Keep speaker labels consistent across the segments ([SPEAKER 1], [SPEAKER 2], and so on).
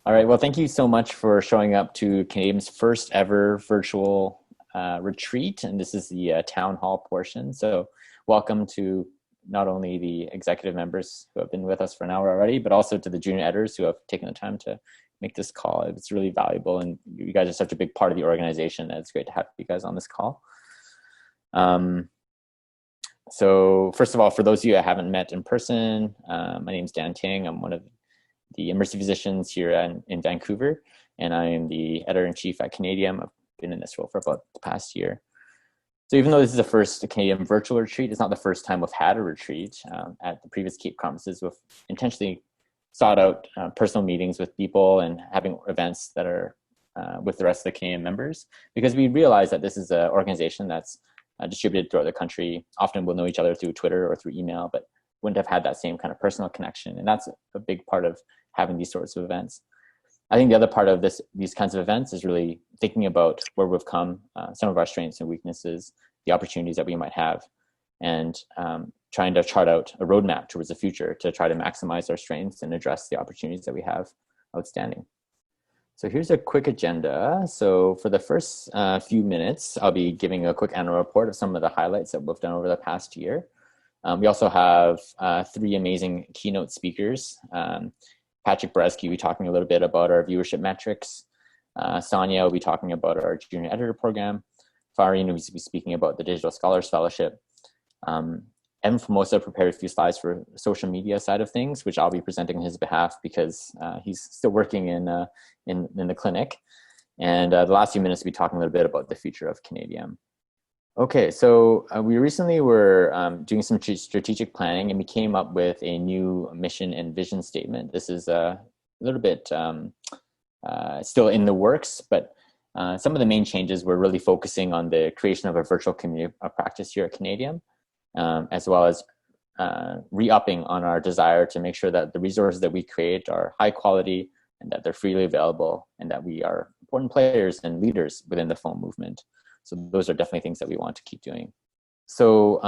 [SPEAKER 1] All right. Well, thank you so much for showing up to CanadiEM's first ever virtual retreat. And this is the town hall portion. So welcome to not only the executive members who have been with us for an hour already, but also to the junior editors who have taken the time to make this call. It's really valuable. And you guys are such a big part of the organization that it's great to have you guys on this call. So first of all, for those of you I haven't met in person, my name is Dan Ting. I'm one of the immersive physicians here in Vancouver, and I am the editor-in-chief at CanadiEM. I've been in this role for about the past year. So even though this is the first CanadiEM virtual retreat, it's not the first time we've had a retreat. At the previous CAPE conferences, we've intentionally sought out personal meetings with people and having events that are with the rest of the CanadiEM members, because we realize that this is an organization that's distributed throughout the country. Often we'll know each other through Twitter or through email, but wouldn't have had that same kind of personal connection. And that's a big part of having these sorts of events. I think the other part of these kinds of events is really thinking about where we've come, some of our strengths and weaknesses, the opportunities that we might have, and trying to chart out a roadmap towards the future to try to maximize our strengths and address the opportunities that we have outstanding. So here's a quick agenda. So for the first few minutes, I'll be giving a quick annual report of some of the highlights that we've done over the past year. We also have three amazing keynote speakers. Patrick Bresky will be talking a little bit about our viewership metrics. Sonia will be talking about our junior editor program. Farin will be speaking about the Digital Scholars Fellowship. Evan Formosa prepared a few slides for social media side of things, which I'll be presenting on his behalf because he's still working in the clinic. And the last few minutes, we'll be talking a little bit about the future of CanadiEM. Okay, so we recently were doing some strategic planning, and we came up with a new mission and vision statement. This is a little bit still in the works, but some of the main changes were really focusing on the creation of a virtual community of practice here at CanadiEM, as well as re-upping on our desire to make sure that the resources that we create are high quality and that they're freely available, and that we are important players and leaders within the phone movement. So those are definitely things that we want to keep doing. So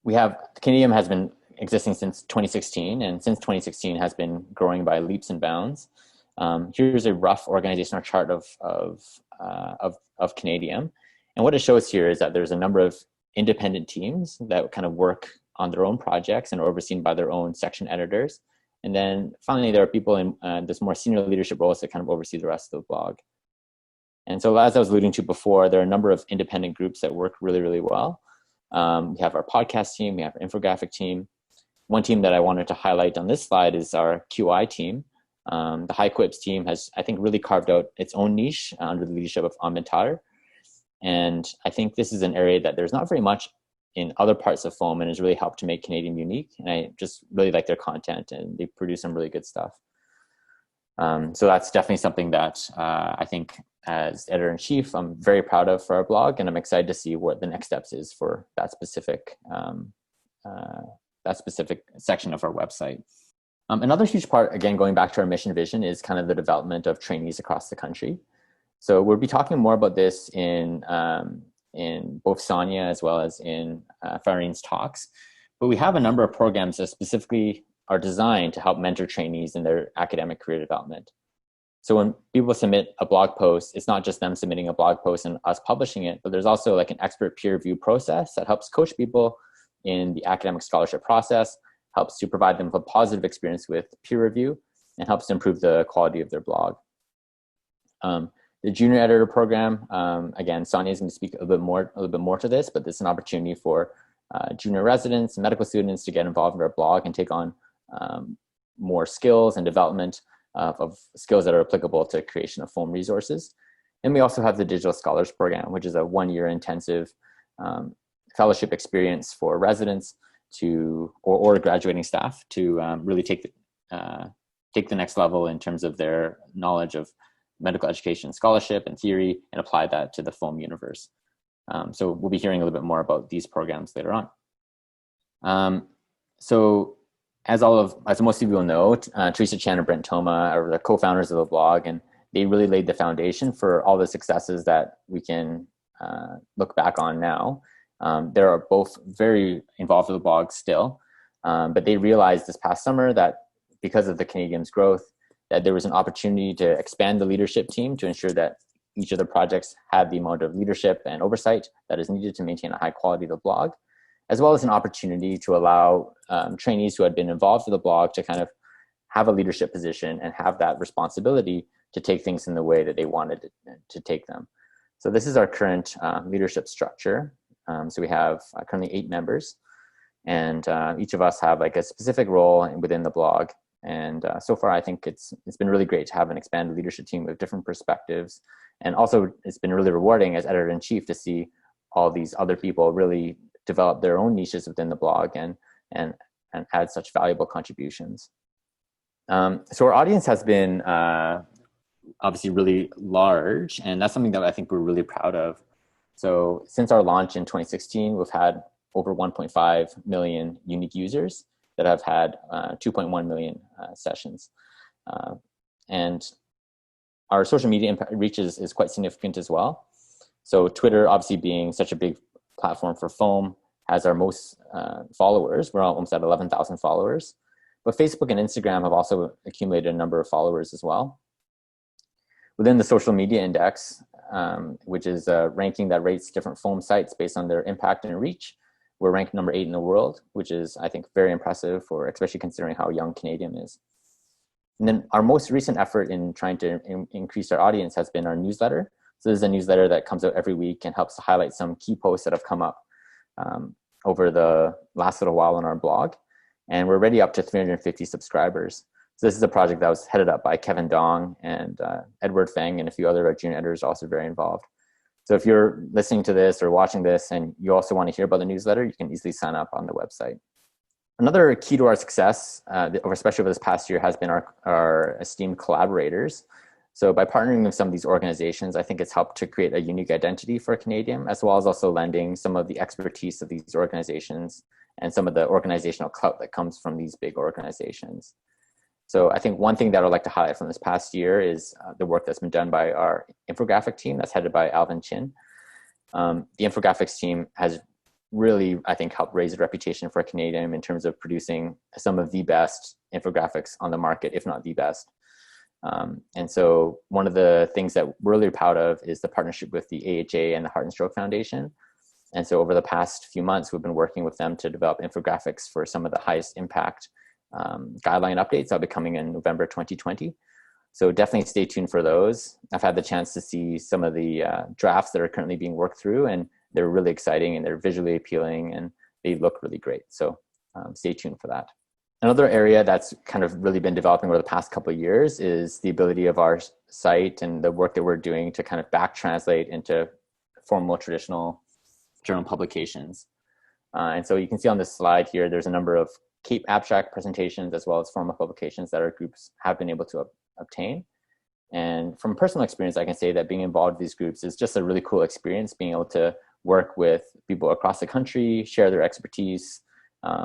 [SPEAKER 1] CanadiEM has been existing since 2016, and since 2016 has been growing by leaps and bounds. Here's a rough organizational chart of CanadiEM. And what it shows here is that there's a number of independent teams that kind of work on their own projects and are overseen by their own section editors. And then finally, there are people in this more senior leadership roles that kind of oversee the rest of the blog. And so as I was alluding to before, there are a number of independent groups that work really, really well. We have our podcast team, we have our infographic team. One team that I wanted to highlight on this slide is our QI team. The High Quips team has, I think, really carved out its own niche under the leadership of Ahmed Taher. And I think this is an area that there's not very much in other parts of foam, and has really helped to make CanadiEM unique. And I just really like their content, and they produce some really good stuff. So that's definitely something that I think, as editor-in-chief, I'm very proud of for our blog, and I'm excited to see what the next steps is for that specific section of our website. Another huge part, again, going back to our mission vision, is kind of the development of trainees across the country. So we'll be talking more about this in both Sonia as well as in Farin's talks. But we have a number of programs that specifically are designed to help mentor trainees in their academic career development. So when people submit a blog post, it's not just them submitting a blog post and us publishing it, but there's also like an expert peer review process that helps coach people in the academic scholarship process, helps to provide them with a positive experience with peer review, and helps to improve the quality of their blog. The junior editor program, again, Sonia is going to speak a little bit more to this, but this is an opportunity for junior residents and medical students to get involved in our blog and take on more skills and development of skills that are applicable to creation of foam resources. And we also have the Digital Scholars Program, which is a one-year intensive fellowship experience for residents or graduating staff to really take the next level in terms of their knowledge of medical education, scholarship, and theory, and apply that to the foam universe. So we'll be hearing a little bit more about these programs later on. So as most of you will know, Teresa Chan and Brent Thoma are the co-founders of the blog, and they really laid the foundation for all the successes that we can look back on now. They are both very involved with the blog still, but they realized this past summer that because of the CanadiEM's growth, that there was an opportunity to expand the leadership team to ensure that each of the projects had the amount of leadership and oversight that is needed to maintain a high quality of the blog, as well as an opportunity to allow trainees who had been involved with the blog to kind of have a leadership position and have that responsibility to take things in the way that they wanted to take them. So this is our current leadership structure. So we have currently 8 members, and each of us have like a specific role within the blog. And so far, I think it's been really great to have an expanded leadership team with different perspectives. And also, it's been really rewarding as editor-in-chief to see all these other people really develop their own niches within the blog and add such valuable contributions. So our audience has been obviously really large, and that's something that I think we're really proud of. So since our launch in 2016, we've had over 1.5 million unique users that have had 2.1 million sessions. And our social media reach is quite significant as well. So Twitter, obviously being such a big platform for Foam, has our most followers. We're almost at 11,000 followers. But Facebook and Instagram have also accumulated a number of followers as well. Within the social media index, which is a ranking that rates different Foam sites based on their impact and reach, we're ranked number 8 in the world, which is, I think, very impressive, for especially considering how young CanadiEM is. And then our most recent effort in trying to increase our audience has been our newsletter. So this is a newsletter that comes out every week and helps to highlight some key posts that have come up over the last little while on our blog. And we're already up to 350 subscribers. So this is a project that was headed up by Kevin Dong, and Edward Feng and a few other junior editors are also very involved. So if you're listening to this or watching this and you also want to hear about the newsletter, you can easily sign up on the website. Another key to our success, especially over this past year, has been our esteemed collaborators. So by partnering with some of these organizations, I think it's helped to create a unique identity for CanadiEM, as well as also lending some of the expertise of these organizations and some of the organizational clout that comes from these big organizations. So I think one thing that I'd like to highlight from this past year is the work that's been done by our infographic team that's headed by Alvin Chin. The infographics team has really, I think, helped raise the reputation for CanadiEM in terms of producing some of the best infographics on the market, if not the best. And so one of the things that we're really proud of is the partnership with the AHA and the Heart and Stroke Foundation. And so over the past few months, we've been working with them to develop infographics for some of the highest impact guideline updates that'll be coming in November 2020. So definitely stay tuned for those. I've had the chance to see some of the drafts that are currently being worked through, and they're really exciting and they're visually appealing and they look really great. So stay tuned for that. Another area that's kind of really been developing over the past couple of years is the ability of our site and the work that we're doing to kind of back translate into formal traditional journal publications. And so you can see on this slide here, there's a number of CAPE abstract presentations as well as formal publications that our groups have been able to obtain. And from personal experience, I can say that being involved in these groups is just a really cool experience, being able to work with people across the country, share their expertise,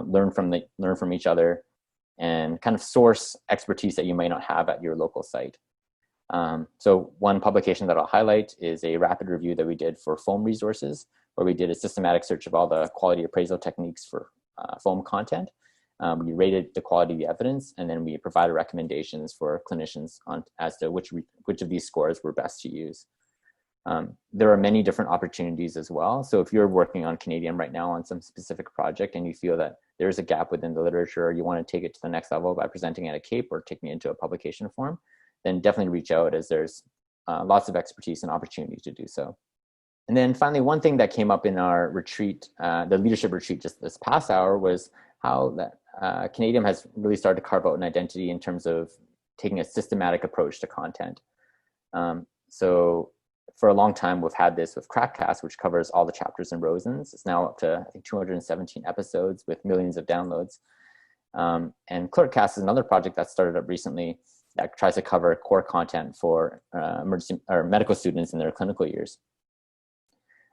[SPEAKER 1] learn from each other, and kind of source expertise that you might not have at your local site. So one publication that I'll highlight is a rapid review that we did for foam resources, where we did a systematic search of all the quality appraisal techniques for foam content. We rated the quality of the evidence, and then we provided recommendations for clinicians as to which of these scores were best to use. There are many different opportunities as well. So if you're working on CanadiEM right now on some specific project and you feel that there's a gap within the literature, or you want to take it to the next level by presenting at a CAPE or taking it into a publication form, then definitely reach out, as there's lots of expertise and opportunity to do so. And then finally, one thing that came up in our retreat, the leadership retreat just this past hour, was how that CanadiEM has really started to carve out an identity in terms of taking a systematic approach to content. So for a long time, we've had this with Crackcast, which covers all the chapters in Rosen's. It's now up to, I think, 217 episodes with millions of downloads. And Clerkcast is another project that started up recently that tries to cover core content for emergency or medical students in their clinical years.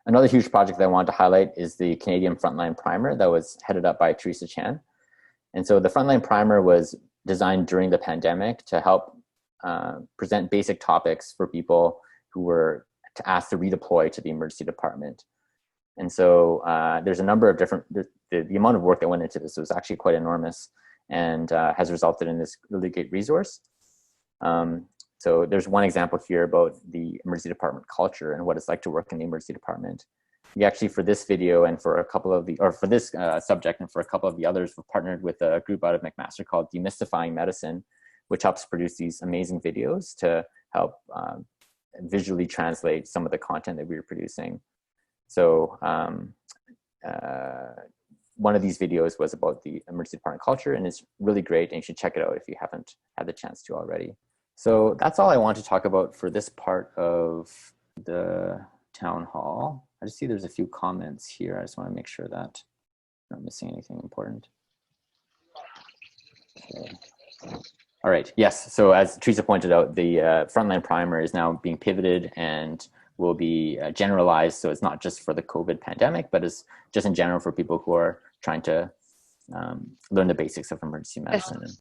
[SPEAKER 1] Another huge project that I wanted to highlight is the CanadiEM Frontline Primer that was headed up by Teresa Chan. And so the Frontline Primer was designed during the pandemic to help present basic topics for people who were asked to redeploy to the emergency department. And so there's a number of different, the amount of work that went into this was actually quite enormous. and has resulted in this really great resource. So there's one example here about the emergency department culture and what it's like to work in the emergency department. We actually, for this video and for a couple of the, or for this subject and for a couple of the others, we've partnered with a group out of McMaster called Demystifying Medicine, which helps produce these amazing videos to help visually translate some of the content that we were producing. So one of these videos was about the emergency department culture, and it's really great, and you should check it out if you haven't had the chance to already. So that's all I want to talk about for this part of the town hall. I just see there's a few comments here. I just want to make sure that I'm not missing anything important. Okay. All right, yes, so as Teresa pointed out, the frontline primer is now being pivoted and will be generalized, so it's not just for the COVID pandemic, but it's just in general for people who are trying to learn the basics of emergency medicine.